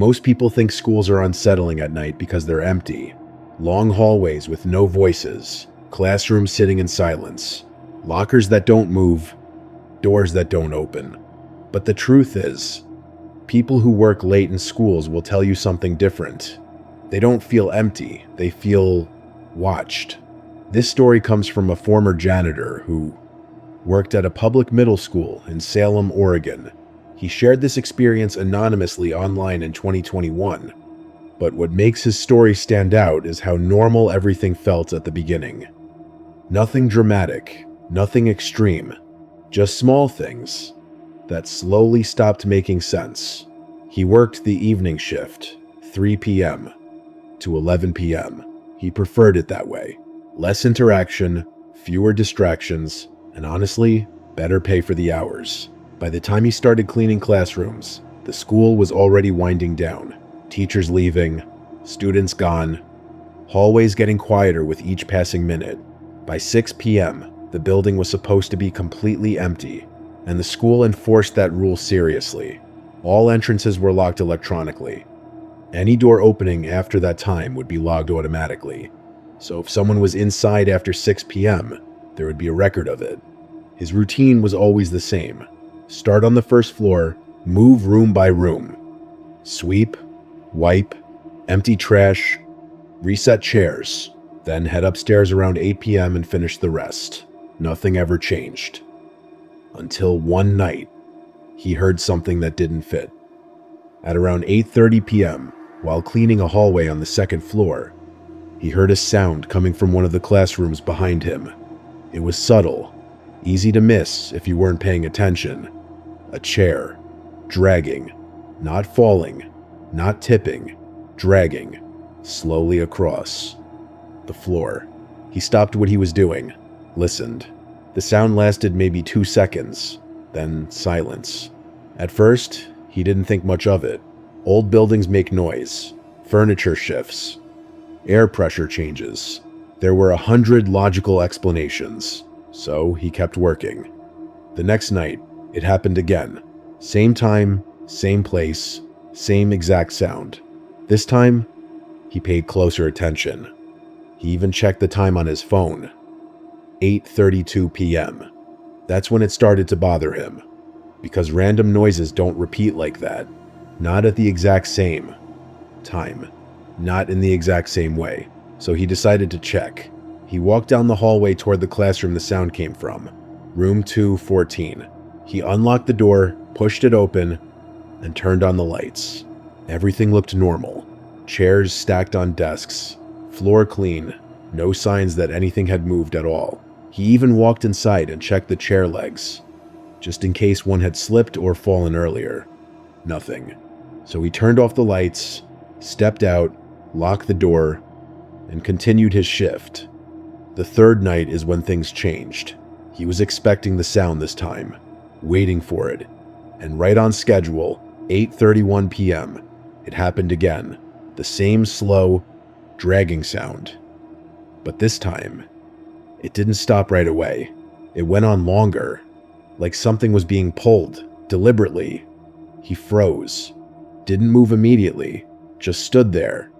Most people think schools are unsettling at night because they're empty. Long hallways with no voices, classrooms sitting in silence, lockers that don't move, doors that don't open. But the truth is, people who work late in schools will tell you something different. They don't feel empty, they feel watched. This story comes from a former janitor who worked at a public middle school in Salem, Oregon. He shared this experience anonymously online in 2021. But what makes his story stand out is how normal everything felt at the beginning. Nothing dramatic, nothing extreme, just small things that slowly stopped making sense. He worked the evening shift, 3 p.m. to 11 p.m. He preferred it that way. Less interaction, fewer distractions, and honestly, better pay for the hours. By the time he started cleaning classrooms, the school was already winding down. Teachers leaving, students gone, hallways getting quieter with each passing minute. By 6 p.m., the building was supposed to be completely empty, and the school enforced that rule seriously. All entrances were locked electronically. Any door opening after that time would be logged automatically. So if someone was inside after 6 p.m., there would be a record of it. His routine was always the same. Start on the first floor, move room by room. Sweep, wipe, empty trash, reset chairs, then head upstairs around 8 p.m. and finish the rest. Nothing ever changed. Until one night, he heard something that didn't fit. At around 8:30 p.m., while cleaning a hallway on the second floor, he heard a sound coming from one of the classrooms behind him. It was subtle, easy to miss if you weren't paying attention. A chair, dragging, not falling, not tipping, dragging, slowly across the floor. He stopped what he was doing, listened. The sound lasted maybe 2 seconds, then silence. At first, he didn't think much of it. Old buildings make noise, furniture shifts, air pressure changes. There were 100 logical explanations, so he kept working. The next night, it happened again. Same time, same place, same exact sound. This time, he paid closer attention. He even checked the time on his phone. 8:32 p.m. That's when it started to bother him, because random noises don't repeat like that. Not at the exact same time. Not in the exact same way. So he decided to check. He walked down the hallway toward the classroom the sound came from. Room 214. He unlocked the door, pushed it open, and turned on the lights. Everything looked normal. Chairs stacked on desks. Floor clean. No signs that anything had moved at all. He even walked inside and checked the chair legs, just in case one had slipped or fallen earlier. Nothing. So he turned off the lights, stepped out, locked the door, and continued his shift. The third night is when things changed. He was expecting the sound this time, waiting for it, and right on schedule, 8:31 p.m., it happened again. The same slow, dragging sound. But this time, it didn't stop right away. It went on longer, like something was being pulled, deliberately. He froze, didn't move immediately, just stood there,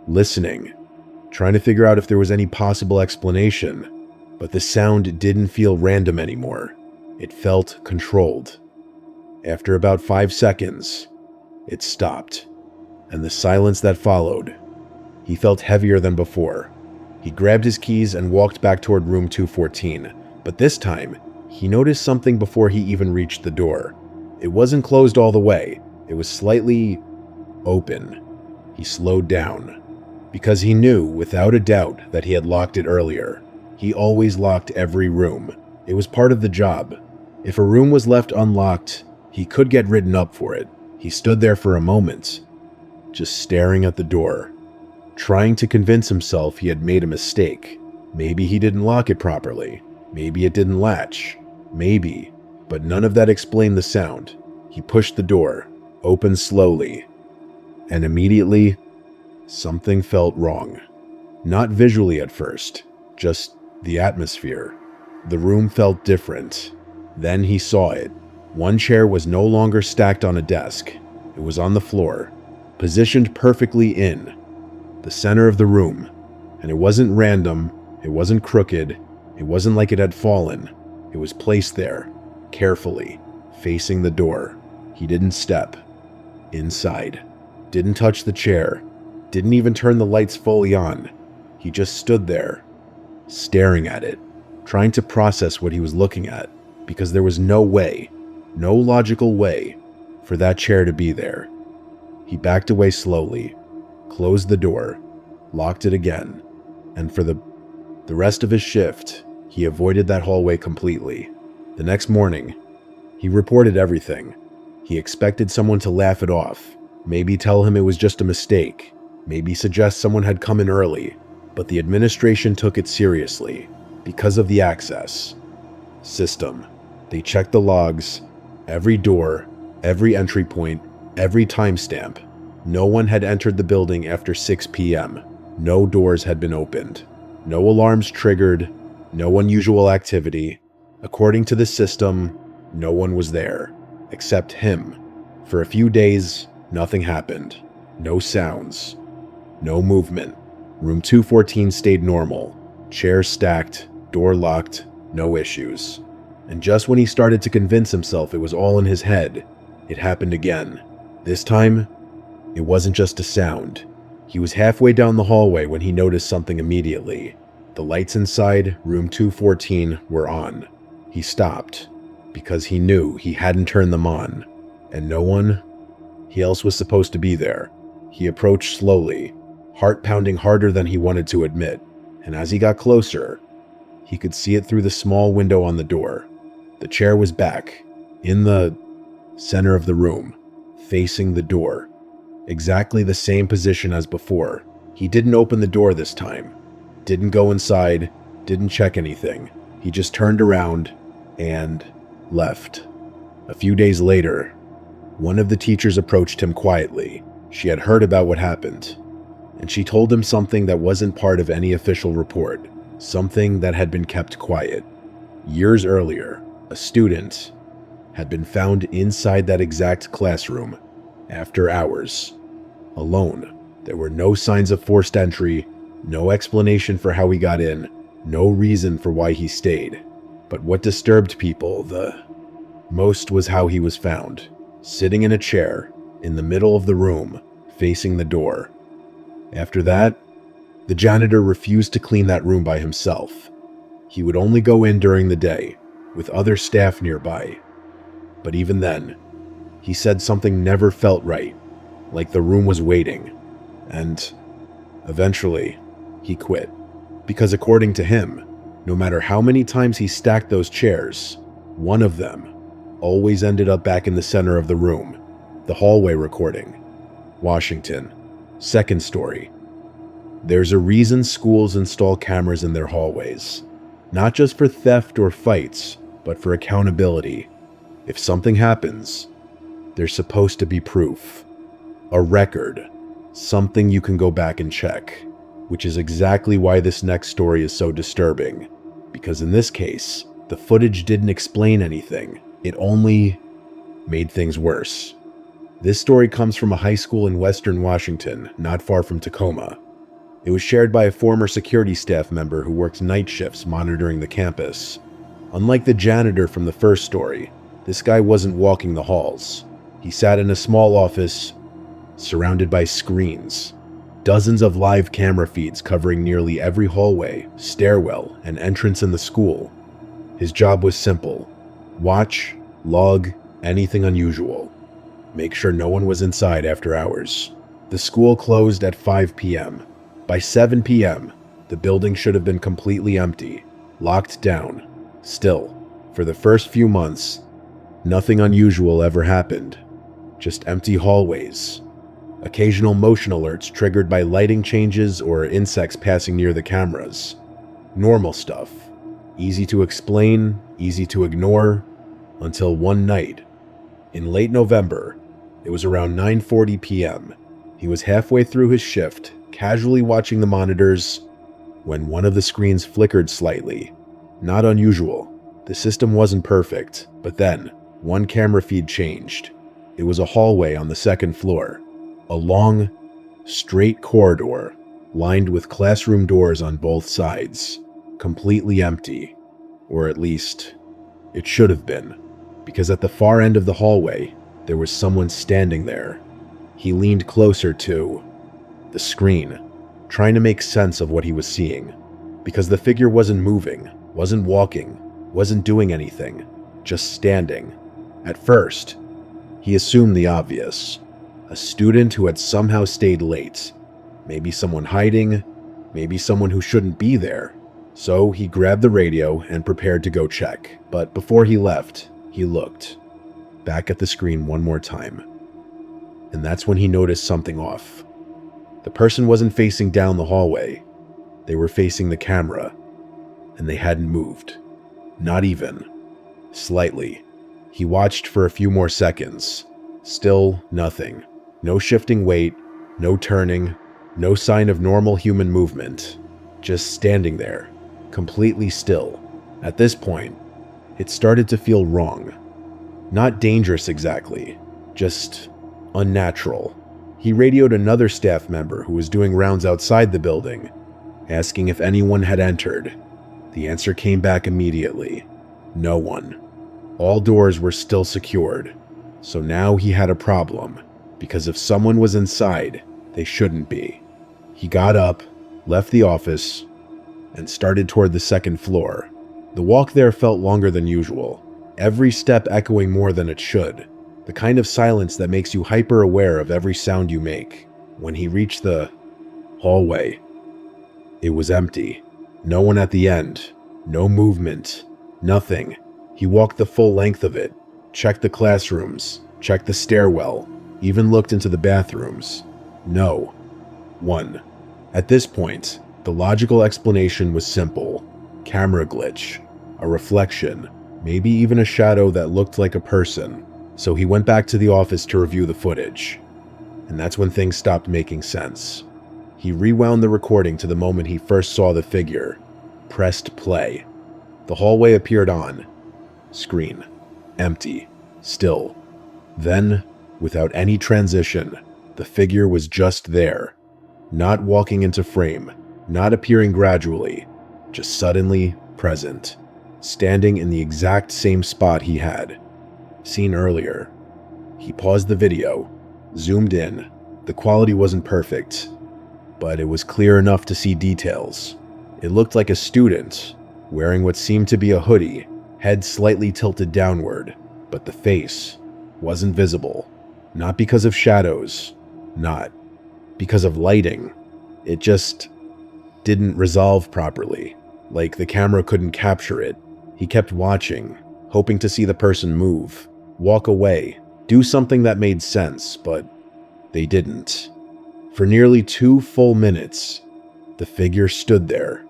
listening, trying to figure out if there was any possible explanation. But the sound didn't feel random anymore. It felt controlled. After about 5 seconds, it stopped, and the silence that followed, he felt heavier than before. He grabbed his keys and walked back toward room 214, but this time, he noticed something before he even reached the door. It wasn't closed all the way, it was slightly open. He slowed down, because he knew without a doubt that he had locked it earlier. He always locked every room. It was part of the job. If a room was left unlocked, he could get written up for it. He stood there for a moment, just staring at the door, trying to convince himself he had made a mistake. Maybe he didn't lock it properly. Maybe it didn't latch. Maybe. But none of that explained the sound. He pushed the door, opened slowly, and immediately, something felt wrong. Not visually at first, just the atmosphere. The room felt different. Then he saw it. One chair was no longer stacked on a desk. It was on the floor, positioned perfectly in the center of the room. And it wasn't random, it wasn't crooked, it wasn't like it had fallen. It was placed there, carefully, facing the door. He didn't step inside, didn't touch the chair, didn't even turn the lights fully on. He just stood there, staring at it, trying to process what he was looking at, because there was no way, no logical way, for that chair to be there. He backed away slowly, closed the door, locked it again, and for the rest of his shift, he avoided that hallway completely. The next morning, he reported everything. He expected someone to laugh it off, maybe tell him it was just a mistake, maybe suggest someone had come in early, but the administration took it seriously because of the access system. They checked the logs, every door, every entry point, every timestamp. No one had entered the building after 6 p.m. No doors had been opened. No alarms triggered. No unusual activity. According to the system, no one was there, except him. For a few days, nothing happened. No sounds. No movement. Room 214 stayed normal. Chairs stacked, door locked, no issues. And just when he started to convince himself it was all in his head, it happened again. This time, it wasn't just a sound. He was halfway down the hallway when he noticed something immediately. The lights inside room 214 were on. He stopped, because he knew he hadn't turned them on, and no one else was supposed to be there. He approached slowly, heart pounding harder than he wanted to admit, and as he got closer, he could see it through the small window on the door. The chair was back, in the center of the room, facing the door. Exactly the same position as before. He didn't open the door this time, didn't go inside, didn't check anything. He just turned around and left. A few days later, one of the teachers approached him quietly. She had heard about what happened, and she told him something that wasn't part of any official report, something that had been kept quiet. Years earlier, a student had been found inside that exact classroom, after hours, alone. There were no signs of forced entry, no explanation for how he got in, no reason for why he stayed. But what disturbed people the most was how he was found, sitting in a chair, in the middle of the room, facing the door. After that, the janitor refused to clean that room by himself. He would only go in during the day, with other staff nearby. But even then, he said something never felt right, like the room was waiting. And eventually, he quit. Because according to him, no matter how many times he stacked those chairs, one of them always ended up back in the center of the room. The hallway recording. Washington. Second story. There's a reason schools install cameras in their hallways. Not just for theft or fights, but for accountability. If something happens, there's supposed to be proof. A record. Something you can go back and check. Which is exactly why this next story is so disturbing. Because in this case, the footage didn't explain anything. It only made things worse. This story comes from a high school in western Washington, not far from Tacoma. It was shared by a former security staff member who worked night shifts monitoring the campus. Unlike the janitor from the first story, this guy wasn't walking the halls. He sat in a small office, surrounded by screens. Dozens of live camera feeds covering nearly every hallway, stairwell, and entrance in the school. His job was simple. Watch, log, anything unusual. Make sure no one was inside after hours. The school closed at 5 p.m. By 7 p.m., the building should have been completely empty, locked down. Still, for the first few months, nothing unusual ever happened. Just empty hallways. Occasional motion alerts triggered by lighting changes or insects passing near the cameras. Normal stuff. Easy to explain, easy to ignore, until one night. In late November, it was around 9:40 p.m. He was halfway through his shift, casually watching the monitors, when one of the screens flickered slightly. Not unusual. The system wasn't perfect, but then, one camera feed changed. It was a hallway on the second floor. A long, straight corridor lined with classroom doors on both sides, completely empty, or at least it should have been, because at the far end of the hallway, there was someone standing there. He leaned closer to the screen, trying to make sense of what he was seeing, because the figure wasn't moving, wasn't walking, wasn't doing anything, just standing. At first, he assumed the obvious. A student who had somehow stayed late. Maybe someone hiding, maybe someone who shouldn't be there. So he grabbed the radio and prepared to go check. But before he left, he looked back at the screen one more time. And that's when he noticed something off. The person wasn't facing down the hallway. They were facing the camera, and they hadn't moved. Not even slightly. He watched for a few more seconds. Still nothing. No shifting weight, no turning, no sign of normal human movement. Just standing there, completely still. At this point, it started to feel wrong. Not dangerous exactly, just unnatural. He radioed another staff member who was doing rounds outside the building, asking if anyone had entered. The answer came back immediately. No one. All doors were still secured. So now he had a problem, because if someone was inside, they shouldn't be. He got up, left the office, and started toward the second floor. The walk there felt longer than usual, every step echoing more than it should, the kind of silence that makes you hyper-aware of every sound you make. When he reached the hallway, it was empty. No one at the end, no movement, nothing. He walked the full length of it, checked the classrooms, checked the stairwell, even looked into the bathrooms. No one. At this point, the logical explanation was simple. Camera glitch, a reflection, maybe even a shadow that looked like a person. So he went back to the office to review the footage. And that's when things stopped making sense. He rewound the recording to the moment he first saw the figure, pressed play. The hallway appeared on screen, empty, still. Then, without any transition, the figure was just there, not walking into frame, not appearing gradually, just suddenly present, standing in the exact same spot he had seen earlier. He paused the video, zoomed in. The quality wasn't perfect, but it was clear enough to see details. It looked like a student, wearing what seemed to be a hoodie, head slightly tilted downward, but the face wasn't visible. Not because of shadows, not because of lighting. It just didn't resolve properly, like the camera couldn't capture it. He kept watching, hoping to see the person move, walk away, do something that made sense, but they didn't. For nearly 2 full minutes, the figure stood there,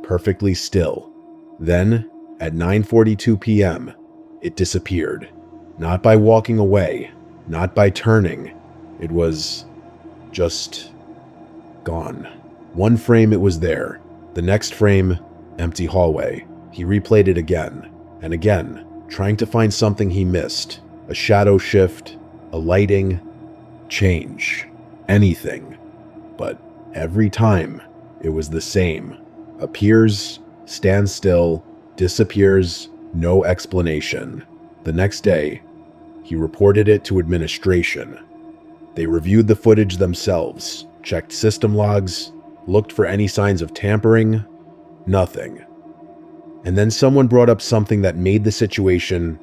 perfectly still. Then, at 9:42 p.m., it disappeared. Not by walking away, not by turning. It was just gone. One frame it was there. The next frame, empty hallway. He replayed it again and again, trying to find something he missed. A shadow shift, a lighting, change, anything. But every time, it was the same. Appears, stands still, disappears, no explanation. The next day, he reported it to administration. They reviewed the footage themselves, checked system logs, looked for any signs of tampering, nothing. And then someone brought up something that made the situation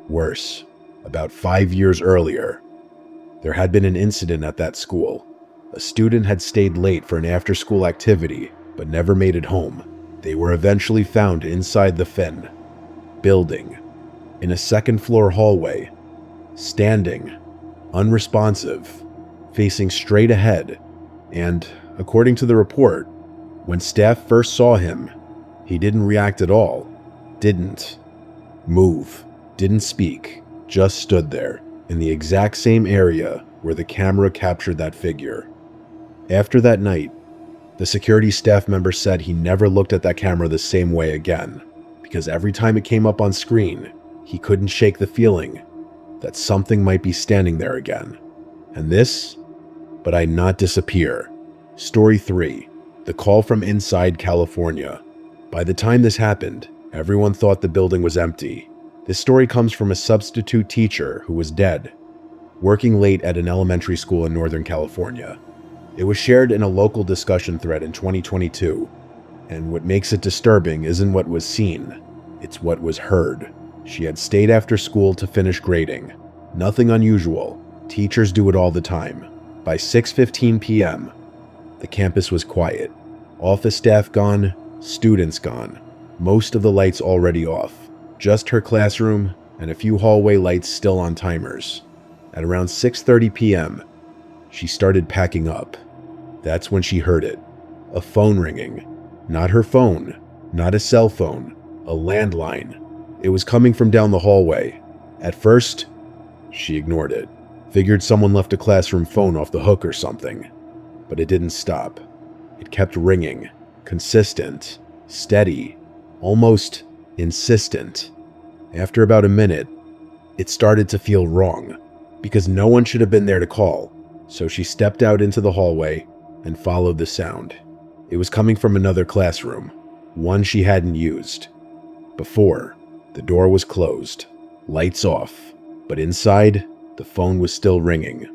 worse. About 5 years earlier, there had been an incident at that school. A student had stayed late for an after-school activity, but never made it home. They were eventually found inside the Finn building, in a second-floor hallway, standing, unresponsive, facing straight ahead, and, according to the report, when staff first saw him, he didn't react at all, didn't move, didn't speak, just stood there, in the exact same area where the camera captured that figure. After that night, the security staff member said he never looked at that camera the same way again, because every time it came up on screen, he couldn't shake the feeling that something might be standing there again. And this but I'd not disappear. Story 3. The call from inside California. By the time this happened, everyone thought the building was empty. This story comes from a substitute teacher who was dead, working late at an elementary school in Northern California. It was shared in a local discussion thread in 2022, and what makes it disturbing isn't what was seen, it's what was heard. She had stayed after school to finish grading. Nothing unusual. Teachers do it all the time. By 6:15 p.m., the campus was quiet. Office staff gone, students gone. Most of the lights already off. Just her classroom and a few hallway lights still on timers. At around 6:30 p.m., she started packing up. That's when she heard it. A phone ringing. Not her phone, not a cell phone, a landline. It was coming from down the hallway. At first, she ignored it. Figured someone left a classroom phone off the hook or something. But it didn't stop. It kept ringing. Consistent. Steady. Almost insistent. After about a minute, it started to feel wrong, because no one should have been there to call. So she stepped out into the hallway and followed the sound. It was coming from another classroom, one she hadn't used before. The door was closed, lights off, but inside, the phone was still ringing.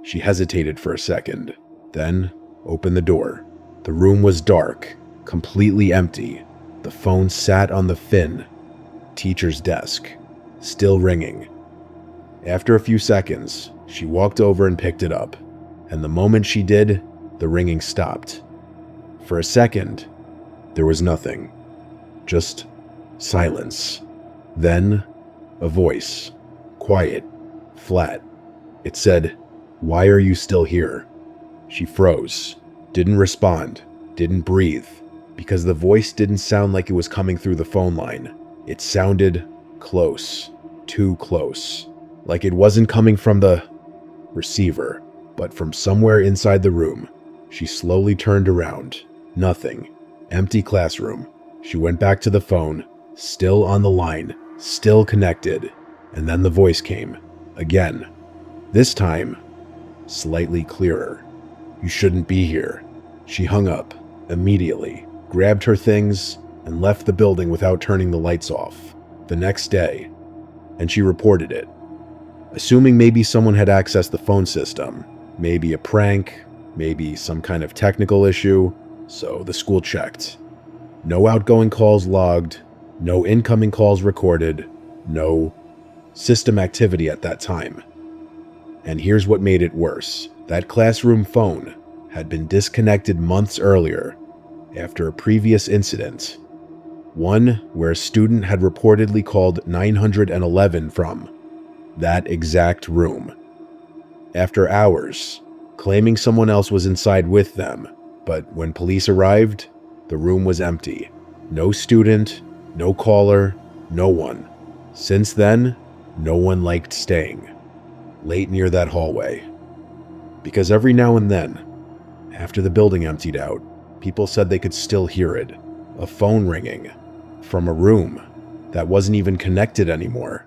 She hesitated for a second, then opened the door. The room was dark, completely empty. The phone sat on the teacher's desk, still ringing. After a few seconds, she walked over and picked it up, and the moment she did, the ringing stopped. For a second, there was nothing, just silence. Then, a voice, quiet, flat. It said, "Why are you still here?" She froze, didn't respond, didn't breathe, because the voice didn't sound like it was coming through the phone line. It sounded close, too close, like it wasn't coming from the receiver, but from somewhere inside the room. She slowly turned around. Nothing. Empty classroom. She went back to the phone, still on the line, still connected, and then the voice came. Again. This time, slightly clearer. "You shouldn't be here." She hung up, immediately, grabbed her things, and left the building without turning the lights off. The next day, and she reported it. Assuming maybe someone had accessed the phone system, maybe a prank, maybe some kind of technical issue, so the school checked. No outgoing calls logged, no incoming calls recorded, no system activity at that time. And here's what made it worse. That classroom phone had been disconnected months earlier after a previous incident. One where a student had reportedly called 911 from that exact room. After hours, claiming someone else was inside with them, but when police arrived, the room was empty. No student, no caller, no one. Since then, no one liked staying late near that hallway. Because every now and then, after the building emptied out, people said they could still hear it. A phone ringing from a room that wasn't even connected anymore.